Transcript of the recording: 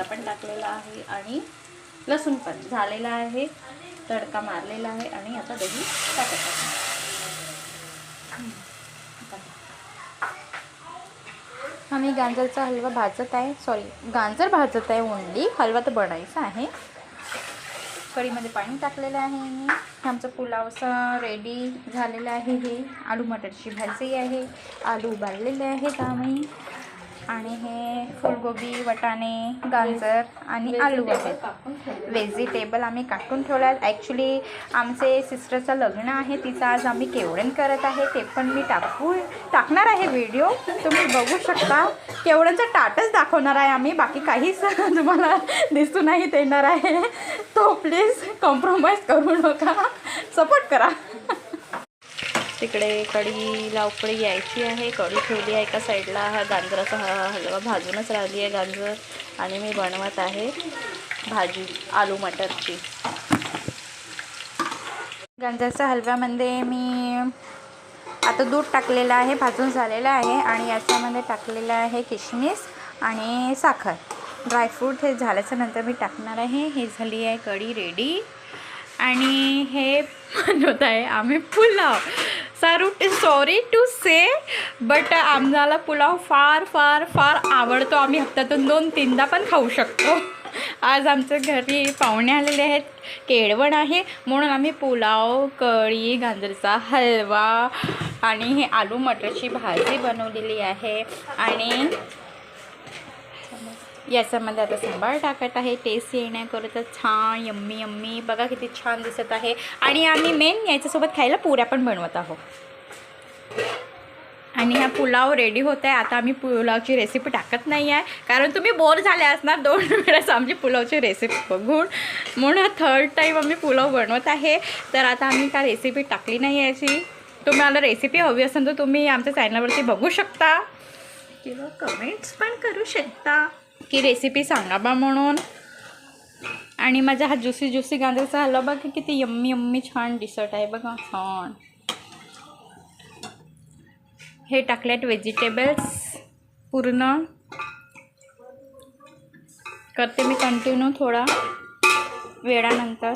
पण टाकलेला आहे आणि लसूण पण झालेला आहे, तडका मारलेला आहे आणि आता दही टाकत आहे. आम्ही गाजरचा हलवा भाजत आहे, गाजर भाजत आहे, ओनली हलवा तर बनायचा आहे. कढीमध्ये पाणी टाकलेलं आहे मी. आमचं पुलावचं रेडी झालेलं आहे. हे आलू मटरची भाजी आहे, आलू उबारलेले आहेत आम्ही, आणि हे फुलगोबी, वाटाणे, गाजर आणि आलू आहेत. व्हेजिटेबल आम्ही काटून ठेवला आहे. ॲक्च्युली आमचे सिस्टरचं लग्न आहे, तिचं आज आम्ही केवढण करत आहे, ते पण मी टाकणार आहे व्हिडिओ. तुम्ही बघू शकता. केवढ्यांचं टाटच दाखवणार आहे आम्ही, बाकी काहीच तुम्हाला दिसून नाही देणार आहे. तो प्लीज कॉम्प्रोमाइज करू नका, सपोर्ट करा. तिकडे कढीला उकळी यायची आहे, कढी ठेवली आहे एका साईडला. हा गाजराचा हलवा भाजूनच राहिली आहे गाजर, आणि मी बनवत आहे भाजी आलू मटरची. गाजरच्या हलव्यामध्ये मी आता दूध टाकलेलं आहे, भाजून झालेलं आहे, आणि याच्यामध्ये टाकलेलं आहे किशमिश आणि साखर, ड्रायफ्रूट. हे झाल्याच्या नंतर मी टाकणार आहे. हे झाली आहे कढी रेडी, आणि हे बनवत आहे आम्ही pulao. Sorry to say, but आम्हाला पुलाव फार फार फार आवडतो. आम्ही हप्त्यातून 2-3दा पण खाऊ शकतो. आज आमच्या घरी पाहुणे आलेले आहेत, केळवण आहे, म्हणून आम्ही पुलाव, कढी, गाजरचा हलवा आणि हे आलू मटरची भाजी बनवलेली आहे. आणि याच्यामध्ये आता सांबार टाकत आहे, टेस्ट येण्याकरता. छान यम्मी यम्मी, बघा किती छान दिसत आहे. आणि आम्ही मेन याच्यासोबत खायला पुऱ्या पण बनवत आहोत. आणि हा पुलाव रेडी होत आहे. आता आम्ही पुलावची रेसिपी टाकत नाही आहे, कारण तुम्ही बोर झाले असणार 2 वेळेस आमची पुलावची रेसिपी बघून, म्हणून 3rd टाईम आम्ही पुलाव बनवत आहे. तर आता आम्ही का रेसिपी टाकली नाही याची. तुम्हाला रेसिपी हवी असेल तर तुम्ही आमच्या चॅनलवरती बघू शकता, किंवा कमेंट्स पण करू शकता की रेसिपी सांगा बा म्हणून. आणि माझा हा ज्युसी गाजरचा हलवा बघा किती यम्मी यम्मी छान दिसत आहे, बघा छान. हे टाकलेत व्हेजिटेबल्स पूर्ण. करते मी कंटिन्यू थोडा वेळानंतर.